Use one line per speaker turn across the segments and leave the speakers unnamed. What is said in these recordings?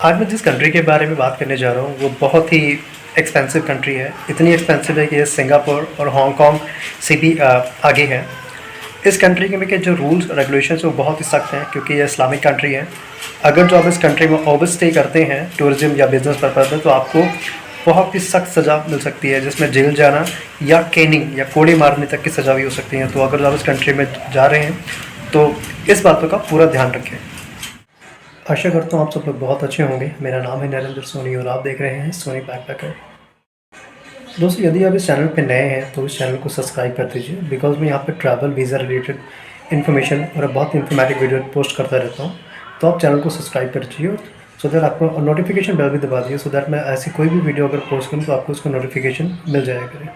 आज मैं जिस कंट्री के बारे में बात करने जा रहा हूँ वो बहुत ही एक्सपेंसिव कंट्री है। इतनी एक्सपेंसिव है कि ये सिंगापुर और हांगकांग से भी आगे है। इस कंट्री के में के जो रूल्स रेगुलेशंस वो बहुत ही सख्त हैं क्योंकि ये इस्लामिक कंट्री है। अगर जो आप इस कंट्री में ओवर स्टे करते हैं टूरिज्म या बिजनेस पर्पज में तो आपको बहुत ही सख्त सज़ा मिल सकती है, जिसमें जेल जाना या कैनिंग या कोड़े मारने तक की सज़ा भी हो सकती है। तो अगर आप इस कंट्री में जा रहे हैं तो इस बातों का पूरा ध्यान रखें। आशा करता हूँ आप सब लोग बहुत अच्छे होंगे। मेरा नाम है नरेंद्र सोनी और आप देख रहे हैं सोनी बैकपैकर। दोस्तों, यदि आप इस चैनल पे नए हैं तो इस चैनल को सब्सक्राइब कर दीजिए, बिकॉज मैं यहाँ पे ट्रैवल वीज़ा रिलेटेड इन्फॉर्मेशन और बहुत इन्फॉर्मेटिव वीडियो पोस्ट करता रहता हूँ। तो आप चैनल को सब्सक्राइब कर दीजिए सो दैट आपको नोटिफिकेशन बेल भी दबा दिए, सो दैट मैं ऐसी कोई भी वीडियो अगर पोस्ट करूँ तो आपको उसका नोटिफिकेशन मिल जाया करे।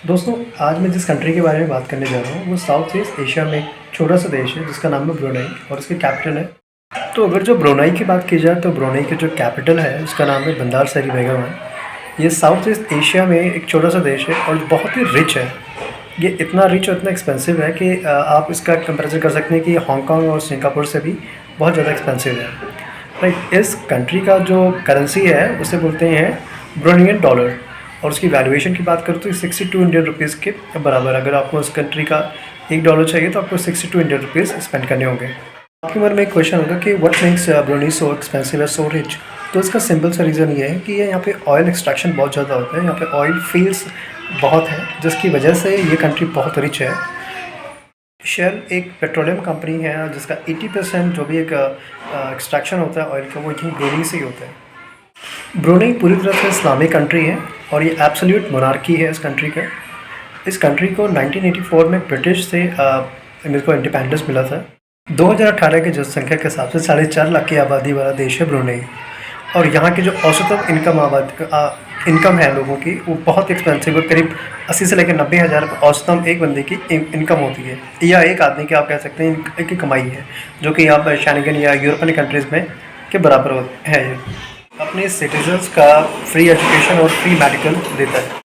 दोस्तों, आज मैं जिस कंट्री के बारे में बात करने जा रहा हूँ वो साउथ ईस्ट एशिया में एक छोटा सा देश है जिसका नाम है ब्रुनेई और इसकी कैपिटल है। तो अगर जो ब्रुनेई की बात की जाए तो ब्रुनेई की जो कैपिटल है उसका नाम है बंदार सरी बेगम है। ये साउथ ईस्ट एशिया में एक छोटा सा देश है और बहुत ही रिच है। ये इतना रिच और इतना एक्सपेंसिव है कि आप इसका कंपैरिजन कर सकते हैं कि हांगकांग और सिंगापुर से भी बहुत ज़्यादा एक्सपेंसिव है। राइट, इस कंट्री का जो करेंसी है उसे बोलते हैं ब्रुनेइयन डॉलर और उसकी वैल्यूएशन की बात करूँ तो 62 इंडियन रुपीज़ के बराबर। अगर आपको उस कंट्री का $1 चाहिए तो आपको 62 इंडियन रुपीज़ स्पेंड करने होंगे। आपके मन में एक क्वेश्चन होगा कि what makes Brunei so expensive और सो रिच। तो इसका सिंपल सा रीज़न ये है कि ये यहाँ पे ऑयल एक्सट्रैक्शन बहुत ज़्यादा होता है। यहाँ पे ऑयल फील्ड्स बहुत है जिसकी वजह से ये कंट्री बहुत रिच है। शेल एक पेट्रोलियम कंपनी है जिसका 80% जो भी एक एक्सट्रैक्शन होता है ऑयल का वो यहीं ब्रुनेई से ही होता है। ब्रुनेई पूरी तरह से इस्लामिक कंट्री है और ये एब्सोल्यूट मोनार्की है इस कंट्री का। इस कंट्री को 1984 में ब्रिटिश से इनको इंडिपेंडेंस मिला था। 2018 की जनसंख्या के हिसाब से 4.5 लाख की आबादी वाला देश है ब्रुनेई और यहाँ की जो औसतन इनकम है लोगों की वो बहुत एक्सपेंसिव है। करीब 80 से लेकर 90 हज़ार औसतन एक बंदे की इनकम होती है या एक आदमी की आप कह सकते हैं एक की कमाई है, जो कि यहाँ पर शेनिगन या यूरोपियन कंट्रीज़ में के बराबर है। ये अपने सिटीजन्स का फ्री एजुकेशन और फ्री मेडिकल देता है।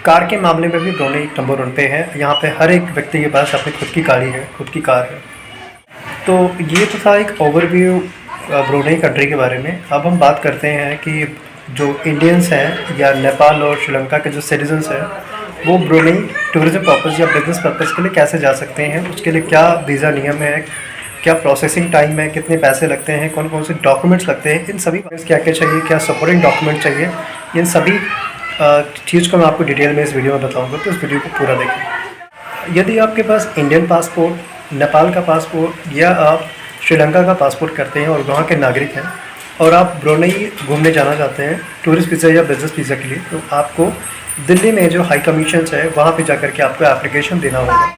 कार के मामले में भी ब्रुनेई नंबर 1 पे है। यहाँ पे हर एक व्यक्ति के पास अपनी खुद की गाड़ी है, खुद की कार है। तो ये तो था एक ओवरव्यू ब्रुनेई कंट्री के बारे में। अब हम बात करते हैं कि जो इंडियंस हैं या नेपाल और श्रीलंका के जो सिटीजन्स हैं वो ब्रुनेई टूरिज्म पर्पज़ या बिजनेस पर्पज़ के लिए कैसे जा सकते हैं, उसके लिए क्या वीज़ा नियम है, क्या प्रोसेसिंग टाइम है, कितने पैसे लगते हैं, कौन कौन से डॉक्यूमेंट्स लगते हैं, इन सभी क्या क्या चाहिए, क्या सपोर्टिंग डॉक्यूमेंट चाहिए, इन सभी चीज़ को मैं आपको डिटेल में इस वीडियो में बताऊँगा। तो इस वीडियो को पूरा देखें। यदि आपके पास इंडियन पासपोर्ट, नेपाल का पासपोर्ट या आप श्रीलंका का पासपोर्ट करते हैं और वहाँ के नागरिक हैं और आप ब्रुनेई घूमने जाना चाहते हैं टूरिस्ट वीज़ा या बिजनेस वीज़ा के लिए, तो आपको दिल्ली में जो हाई कमीशन है वहाँ पे जाकर के आपको एप्लीकेशन देना होगा।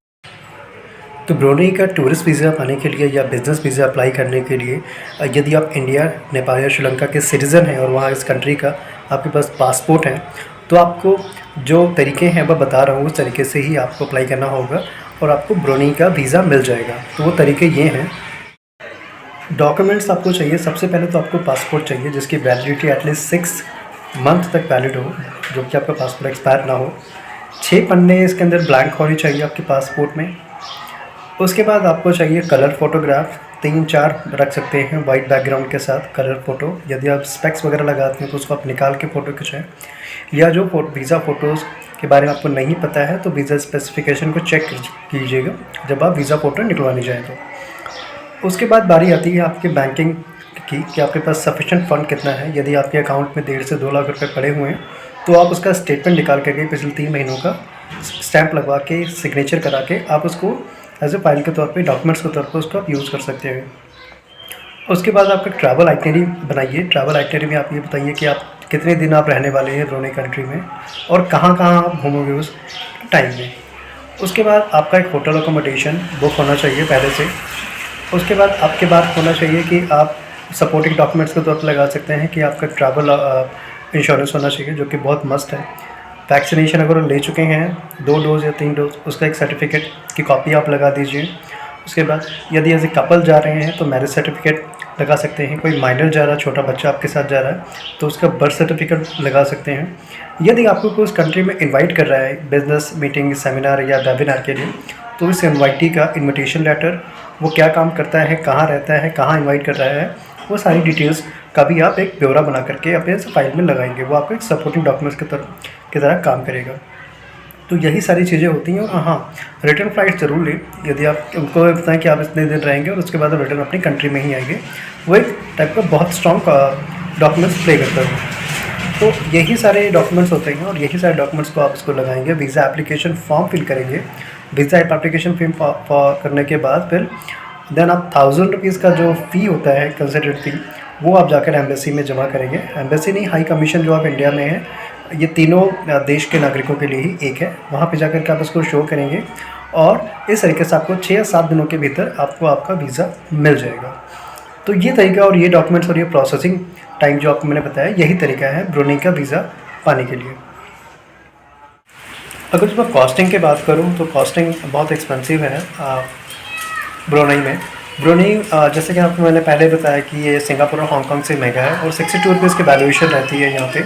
तो ब्रुनेई का टूरिस्ट वीज़ा पाने के लिए या बिज़नेस वीज़ा अप्लाई करने के लिए यदि आप इंडिया, नेपाल या श्रीलंका के सिटीज़न हैं और वहाँ इस कंट्री का आपके पास पासपोर्ट है तो आपको जो तरीके हैं वह बता रहा हूँ उस तरीके से ही आपको अप्लाई करना होगा और आपको ब्रुनेई का वीज़ा मिल जाएगा। तो वो तरीके ये हैं। डॉक्यूमेंट्स आपको चाहिए, सबसे पहले तो आपको पासपोर्ट चाहिए जिसकी वैलिडिटी एटलीस्ट 6 मंथ तक वैलिड हो, जो कि आपका पासपोर्ट एक्सपायर ना हो। 6 पन्ने इसके अंदर ब्लैंक होनी चाहिए आपके पासपोर्ट में। उसके बाद आपको चाहिए कलर फ़ोटोग्राफ, 3-4 रख सकते हैं वाइट बैकग्राउंड के साथ कलर फ़ोटो। यदि आप स्पेक्स वगैरह लगाते हैं तो उसको आप निकाल के फ़ोटो खिंचाएँ, या जो वीज़ा फ़ोटोज़ के बारे में आपको नहीं पता है तो वीज़ा स्पेसिफिकेशन को चेक कीजिएगा जब आप वीज़ा फ़ोटो निकलवाने जाएँ तो। उसके बाद बारी आती है आपके बैंकिंग की कि आपके पास सफिशेंट फ़ंड कितना है। यदि आपके अकाउंट में 1.5 से 2 लाख रुपए पड़े हुए हैं तो आप उसका स्टेटमेंट निकाल करके पिछले 3 महीनों का स्टैंप लगवा के सिग्नेचर करा के आप उसको एज ए फाइल के तौर पे, डॉक्यूमेंट्स के तौर पे उसको आप यूज़ कर सकते हैं। उसके बाद आपका ट्रैवल आइटनरी बनाइए। ट्रैवल आइटनरी में आप ये बताइए कि आप कितने दिन आप रहने वाले हैं ब्रुनेई कंट्री में और कहाँ कहाँ आप घूमोगे उस टाइम में। उसके बाद आपका एक होटल अकोमोडेशन बुक होना चाहिए पहले से। उसके बाद आपके पास होना चाहिए कि आप सपोर्टिंग डॉक्यूमेंट्स के तौर पर लगा सकते हैं कि आपका ट्रैवल इंश्योरेंस होना चाहिए, जो कि बहुत मस्ट है। वैक्सीनेशन अगर ले चुके हैं 2 डोज़ या 3 डोज़, उसका एक सर्टिफिकेट की कॉपी आप लगा दीजिए। उसके बाद यदि एज ए कपल जा रहे हैं तो मैरिज सर्टिफिकेट लगा सकते हैं। कोई माइनर जा रहा है, छोटा बच्चा आपके साथ जा रहा है तो उसका बर्थ सर्टिफिकेट लगा सकते हैं। यदि आपको कोई उस कंट्री में इनवाइट कर रहा है बिजनेस मीटिंग, सेमिनार या वेबिनार के लिए, तो इस इनवाइटी का इनविटेशन लेटर, वो क्या काम करता है, कहाँ रहता है, कहाँ इनवाइट कर रहा है, वो सारी डिटेल्स का भी आप एक ब्यौरा बना करके अपने फाइल में लगाएंगे। वो आपको एक सपोर्टिंग डॉक्यूमेंट्स की तरह काम करेगा। तो यही सारी चीज़ें होती हैं। और हाँ, रिटर्न फ्लाइट ज़रूर लें। यदि आप उनको बताएं कि आप इतने दिन रहेंगे और उसके बाद रिटर्न अपनी कंट्री में ही आएंगे, वो एक टाइप का बहुत स्ट्रॉन्ग डॉक्यूमेंट्स प्ले करता है। तो यही सारे डॉक्यूमेंट्स होते हैं और यही सारे डॉक्यूमेंट्स को आप इसको लगाएंगे। वीज़ा एप्लीकेशन फॉर्म फिल करेंगे। वीज़ा एप्लीकेशन फॉर्म करने के बाद फिर देन आप 1000 रुपीज़ का जो फ़ी होता है कंसिडरेट फ़ी, वो आप जाकर एम्बेसी में जमा करेंगे। एम्बेसी नहीं, हाई कमीशन जो आप इंडिया में है, ये तीनों देश के नागरिकों के लिए ही एक है। वहाँ पे जाकर के आप इसको शो करेंगे और इस तरीके से आपको 6 या 7 दिनों के भीतर आपको आपका वीज़ा मिल जाएगा। तो ये तरीका और ये डॉक्यूमेंट्स और ये प्रोसेसिंग टाइम जो आपको मैंने बताया, यही तरीका है ब्रुनेई का वीज़ा पाने के लिए। अगर जब मैं कॉस्टिंग की बात करूँ तो कॉस्टिंग बहुत एक्सपेंसिव है ब्रुनेई में। ब्रुनेई जैसे कि आपको मैंने पहले बताया कि ये सिंगापुर और हांगकांग से महंगा है और 62 रुपीज़ की वैल्यूएशन रहती है यहाँ पे।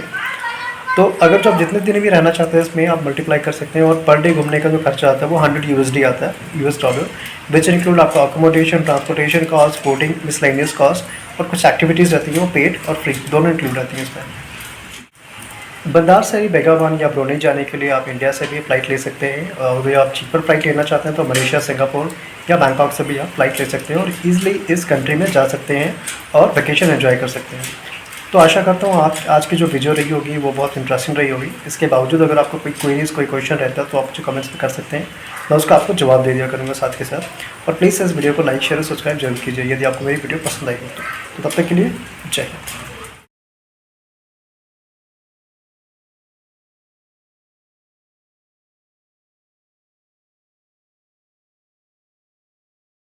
तो अगर जो आप जितने दिन भी रहना चाहते हैं इसमें आप मल्टीप्लाई कर सकते हैं और पर डे घूमने का जो खर्चा आता है वो 100 USD आता है, US$, विच इंक्लूड आपका accommodation, transportation cost, boating, miscellaneous cost और कुछ एक्टिविटीज़ रहती हैं वो पेड और फ्री दोनों इंक्लूड रहती हैं इसमें। बंदार से बेगावन या ब्रुनेई जाने के लिए आप इंडिया से भी फ़्लाइट ले सकते हैं। और आप चीपर फ्लाइट लेना चाहते हैं तो मलेशिया, सिंगापुर या बैंकॉक से भी आप फ़्लाइट ले सकते हैं और ईज़िली इस कंट्री में जा सकते हैं और वेकेशन एंजॉय कर सकते हैं। तो आशा करता हूँ आज की जो वीडियो रही होगी वो बहुत इंटरेस्टिंग रही होगी। इसके बावजूद अगर आपको कोई क्वेरीज, कोई क्वेश्चन रहता है तो आप मुझे कमेंट्स में कर सकते हैं, मैं उसका आपको जवाब दे दिया करूँगा साथ के साथ। और प्लीज़ इस वीडियो को लाइक, शेयर और सब्सक्राइब जरूर कीजिए यदि आपको मेरी वीडियो पसंद आई हो तो तब तक के लिए जय हिंद।